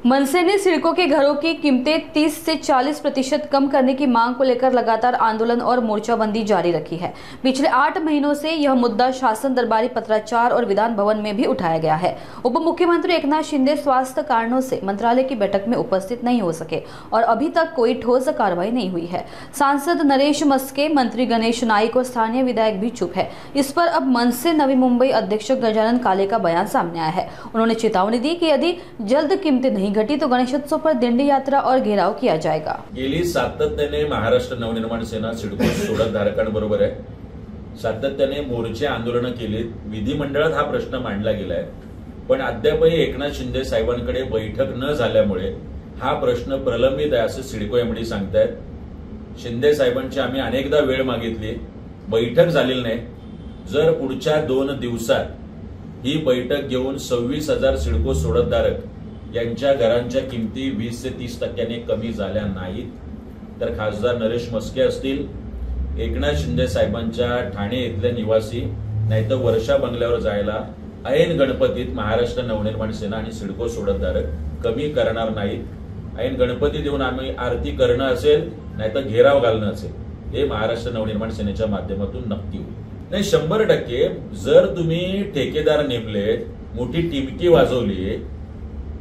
मनसे ने सिडको के घरों की कीमतें 30 से 40% कम करने की मांग को लेकर लगातार आंदोलन और मोर्चाबंदी जारी रखी है। पिछले 8 महीनों से यह मुद्दा शासन दरबारी, पत्राचार और विधान भवन में भी उठाया गया है। उप मुख्यमंत्री एकनाथ शिंदे स्वास्थ्य कारणों से मंत्रालय की बैठक में उपस्थित नहीं हो सके और अभी तक कोई ठोस कार्रवाई नहीं हुई है। सांसद नरेश मस्के, मंत्री गणेश नाइक और स्थानीय विधायक भी चुप है। इस पर अब मनसे नवी मुंबई अध्यक्ष गजानन काले का बयान सामने आया है। उन्होंने चेतावनी दी कि यदि जल्द कीमतें नहीं घटी तो गणेशोत्सव पर दिंडी यात्रा और घेराव किया जाएगा। गेली सातत्याने महाराष्ट्र नवनिर्माण सेना सिडको सोडत धारकांबरोबर आहे, सातत्याने मोर्चे आंदोलन केली। विधिमंडळात हा प्रश्न मांडला गेलाय, पण अद्यापही एकनाथ शिंदे साहेबांकडे बैठक न झाल्यामुळे हा प्रश्न प्रलंबित आहे असं सिडको एमडी सांगतायत। शिंदे साहेबांची आम्ही अनेकदा वेळ मागितली, बैठक झालेली नाही। जर पुढच्या 2 दिवसात ही बैठक घेऊन 26,000 सिडको सोडतधारक यांच्या घरांच्या किमती 20 ते 30% कमी झाल्या नाहीत तर खासदार नरेश मस्के असतील, एकनाथ शिंदे साहेबांच्या ठाणे इथले निवासी नाहीतर वर्षा बंगल्यावर जायला ऐन गणपतीत महाराष्ट्र नवनिर्माण सेना आणि सिडको सोडतधारक कमी करणार नाहीत। ऐन गणपती देऊन आम्ही आरती करणं असेल नाहीतर घेराव घालणं असेल, हे महाराष्ट्र नवनिर्माण सेनेच्या माध्यमातून नक्की होईल। नाही, 100% जर तुम्ही ठेकेदार नेमले, मोठी टिमकी वाजवली,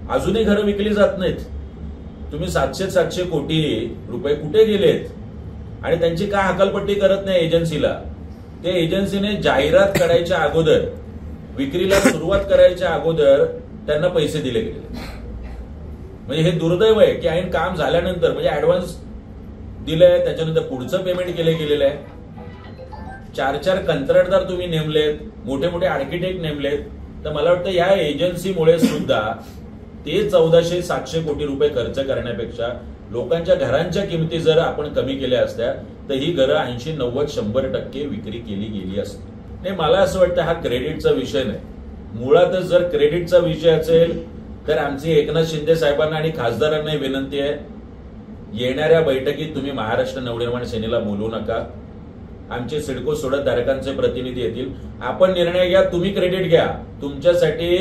अजूनही घरं विकली जात नाहीत। तुम्ही 700 कोटी रुपये कुठे गेलेत आणि त्यांची का हकालपट्टी करत नाही एजन्सीला? ते एजन्सीने जाहिरात करायच्या अगोदर, विक्रीला सुरुवात करायच्या अगोदर त्यांना पैसे दिले गेले। म्हणजे हे दुर्दैव आहे की ऐन काम झाल्यानंतर, म्हणजे ऍडव्हान्स दिलंय, त्याच्यानंतर पुढचं पेमेंट केलेलं आहे। 4 कंत्राटदार तुम्ही नेमलेत, मोठे मोठे आर्किटेक्ट नेमलेत, तर मला वाटतं या एजन्सीमुळे सुद्धा ते 1400-700 कोटी रुपये खर्च करण्यापेक्षा लोकांच्या घरांच्या किमती जर आपण कमी केल्या असत्या तर ही घरं 80-90-100% विक्री केली गेली असती। नाही, मला असं वाटतं हा क्रेडिटचा विषय नाही। मुळातच जर क्रेडिटचा विषय असेल तर आमची एकनाथ शिंदे साहेबांना आणि खासदारांना विनंती आहे, येणाऱ्या बैठकीत तुम्ही महाराष्ट्र नवनिर्माण सेनेला बोलवू नका। आमचे सिडको सोडतधारकांचे प्रतिनिधी येतील, आपण निर्णय घ्या, तुम्ही क्रेडिट घ्या। तुमच्यासाठी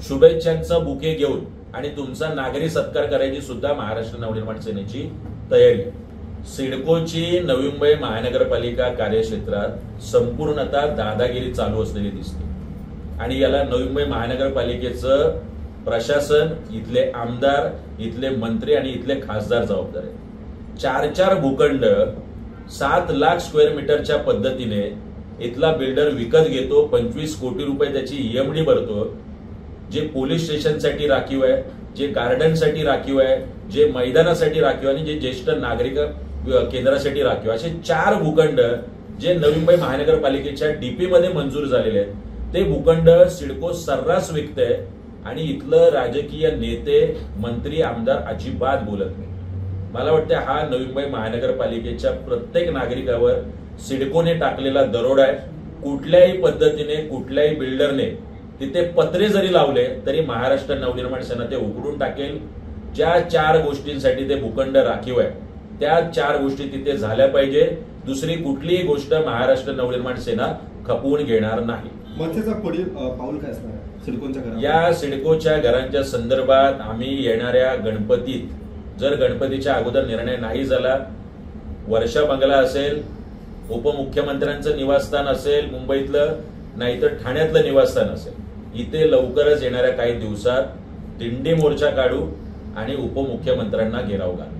शुभेच्छांचा बुके घेऊन आणि तुमचा नागरी सत्कार करायची सुद्धा महाराष्ट्र नवनिर्माण सेनेची तयारी आहे। सिडकोची नवी मुंबई महानगरपालिका कार्यक्षेत्रात संपूर्णतः दादागिरी चालू असलेली दिसते आणि याला नवी मुंबई महानगरपालिकेचं प्रशासन, इथले आमदार, इथले मंत्री आणि इथले खासदार जबाबदार आहेत। 4 भूखंड 7 लाख स्क्वेअर मीटरच्या पद्धतीने इथला बिल्डर विकत घेतो, 25 कोटी रुपये त्याची ईएमडी भरतो। जे पोलीस स्टेशनसाठी राखीव आहे, जे गार्डनसाठी राखीव आहे, जे मैदानासाठी राखीव आणि जे ज्येष्ठ नागरिक केंद्रासाठी राखीव, असे 4 भूखंड जे नवी मुंबई महानगरपालिकेच्या डीपी मध्ये मंजूर झालेले आहेत, ते भूखंड सिडको सर्रास विकते आणि इथलं राजकीय नेते, मंत्री, आमदार अजिबात बोलत नाही। मला वाटतं हा नवी मुंबई महानगरपालिकेच्या प्रत्येक नागरिकावर सिडकोने टाकलेला दरोडा आहे। कुठल्याही पद्धतीने, कुठल्याही बिल्डरने तिथे पत्रे जरी लावले तरी महाराष्ट्र नवनिर्माण सेना ते उघडून टाकेल। ज्या 4 गोष्टींसाठी ते भूखंड राखीव आहे त्या 4 गोष्टी तिथे झाल्या पाहिजे। दुसरी कुठलीही गोष्ट महाराष्ट्र नवनिर्माण सेना खपवून घेणार नाही। मनसेचा पुढील पाऊल काय असणार आहे सिडकोच्या घरांच्या? या सिडकोच्या घरांच्या संदर्भात आम्ही येणाऱ्या गणपतीत, जर गणपतीच्या अगोदर निर्णय नाही झाला, वर्षा बंगला असेल, उपमुख्यमंत्र्यांचं निवासस्थान असेल मुंबईतलं, नाहीतर ठाण्यातलं निवासस्थान असेल, इथे लवकरच येणाऱ्या काही दिवसात दिंडी मोर्चा काढू आणि उपमुख्यमंत्र्यांना घेराव घालू।